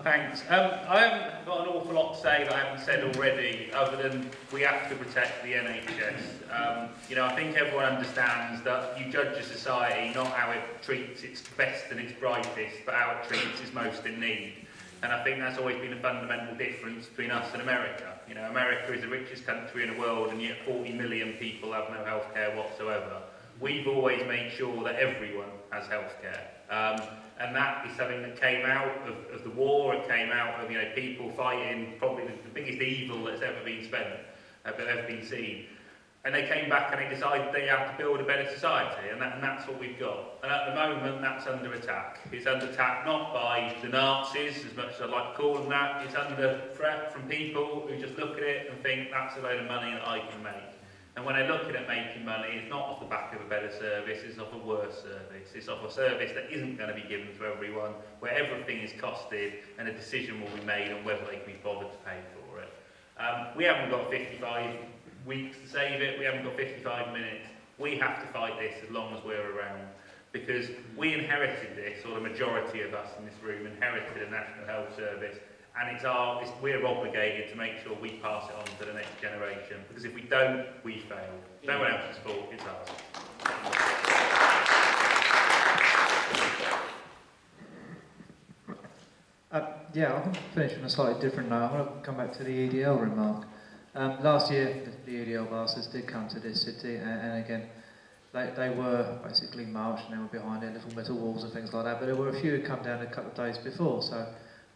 Thanks. I haven't got an awful lot to say that I haven't said already, other than we have to protect the NHS. You know, I think everyone understands that you judge a society not how it treats its best and its brightest, but how it treats its most in need. And I think that's always been a fundamental difference between us and America. You know, America is the richest country in the world, and yet 40 million people have no healthcare whatsoever. We've always made sure that everyone has healthcare. And that is something that came out of the war. It came out of, you know, people fighting probably the biggest evil that's ever been seen. And they came back and they decided they had to build a better society, and that's what we've got. And at the moment, that's under attack. It's under attack not by the Nazis, as much as I'd like to call them that. It's under threat from people who just look at it and think that's a load of money that I can make. And when I look at it making money, it's not off the back of a better service, it's off a worse service. It's off a service that isn't going to be given to everyone, where everything is costed and a decision will be made on whether they can be bothered to pay for it. We haven't got 55 weeks to save it, we haven't got 55 minutes. We have to fight this as long as we're around, because we inherited this, or the majority of us in this room inherited a National Health Service, and we're obligated to make sure we pass it on to the next generation, because if we don't, we fail. No one else's fault, it's ours. Yeah, I'm going to finish on a slightly different note. I'm going to come back to the EDL remark. Last year, the EDL bastards did come to this city, and again, they were basically marched and they were behind their little metal walls and things like that, but there were a few who come down a couple of days before, so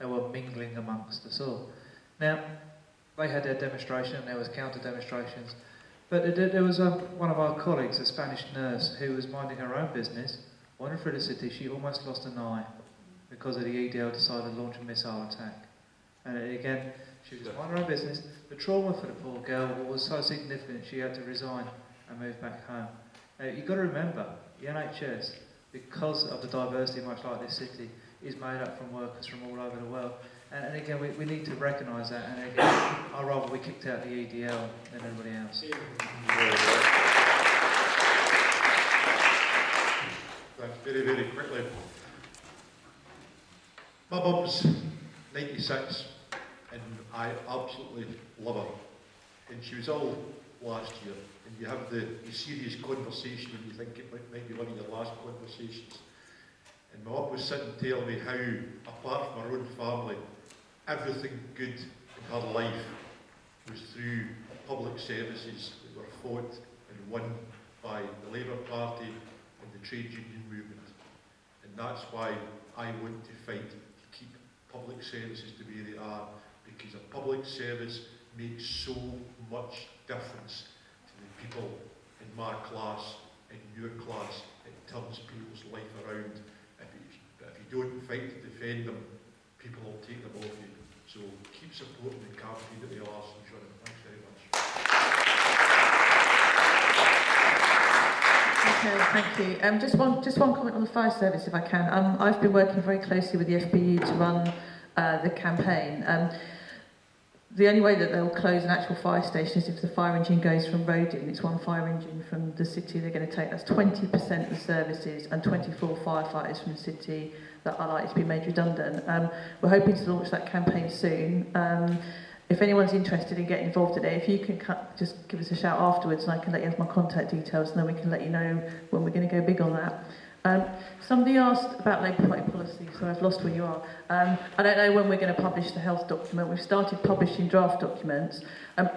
they were mingling amongst us all. Now, they had their demonstration and there was counter-demonstrations, but there was one of our colleagues, a Spanish nurse, who was minding her own business, wandering through the city. She almost lost an eye because of the EDL decided to launch a missile attack. And again, she was minding her own business. The trauma for the poor girl was so significant she had to resign and move back home. Now, you've got to remember, the NHS, because of the diversity much like this city, is made up from workers from all over the world. And again, we need to recognise that, and again, I'd rather we kicked out the EDL than everybody else. Thanks. Very, very quickly. My mum's 96, and I absolutely love her. And she was ill last year, and you have the serious conversation when you think it might be one of your last conversations. And my mum was sitting telling me how, apart from her own family, everything good in her life was through public services that were fought and won by the Labour Party and the trade union movement. And that's why I want to fight to keep public services the way they are, because a public service makes so much difference to the people in my class, in your class. It turns people's life around. If you don't fight to defend them, people will take them off you. So keep supporting the campaign that they are, Sean. Thanks very Okay, thank you. Just one comment on the fire service, if I can. I've been working very closely with the FBU to run the campaign. The only way that they'll close an actual fire station is if the fire engine goes from Roding. It's one fire engine from the city they're going to take. That's 20% of the services and 24 firefighters from the city that are likely to be made redundant. We're hoping to launch that campaign soon. If anyone's interested in getting involved in it, if you can just give us a shout afterwards, and I can let you have my contact details, and then we can let you know when we're going to go big on that. Somebody asked about Labour Party policy, so I've lost where you are. I don't know when we're going to publish the health document. We've started publishing draft documents.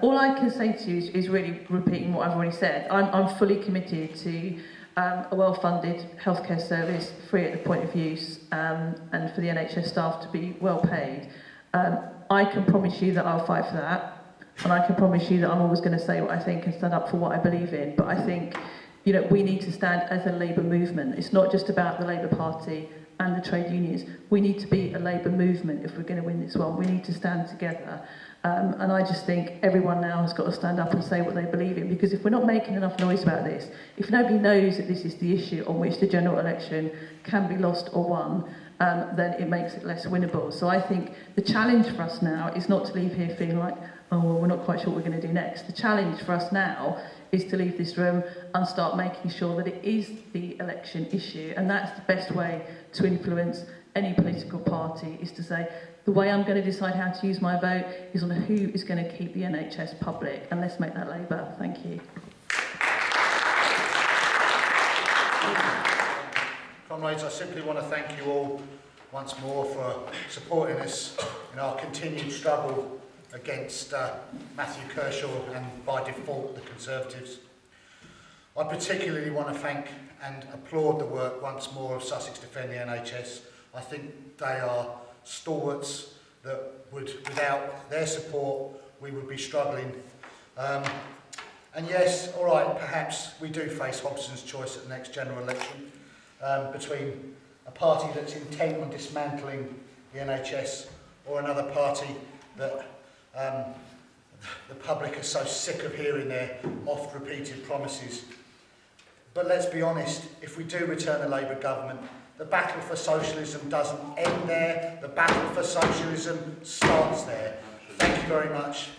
All I can say to you is really repeating what I've already said. I'm fully committed to a well-funded healthcare service, free at the point of use, and for the NHS staff to be well paid. I can promise you that I'll fight for that, and I can promise you that I'm always going to say what I think and stand up for what I believe in. But I think, you know, we need to stand as a Labour movement. It's not just about the Labour Party and the trade unions. We need to be a Labour movement if we're going to win this one. We need to stand together. And I just think everyone now has got to stand up and say what they believe in, because if we're not making enough noise about this, if nobody knows that this is the issue on which the general election can be lost or won, then it makes it less winnable. So I think the challenge for us now is not to leave here feeling like, oh, well, we're not quite sure what we're going to do next. The challenge for us now is to leave this room and start making sure that it is the election issue, and that's the best way to influence any political party, is to say, the way I'm going to decide how to use my vote is on who is going to keep the NHS public, and let's make that Labour. Thank you. Comrades, I simply want to thank you all once more for supporting us in our continued struggle against Matthew Kershaw and, by default, the Conservatives. I particularly want to thank and applaud the work once more of Sussex Defend the NHS. I think they are stalwarts that would, without their support, we would be struggling. And yes, all right, perhaps we do face Hobson's choice at the next general election between a party that's intent on dismantling the NHS or another party that the public are so sick of hearing their oft-repeated promises. But let's be honest, if we do return a Labour government, the battle for socialism doesn't end there, the battle for socialism starts there. Thank you very much.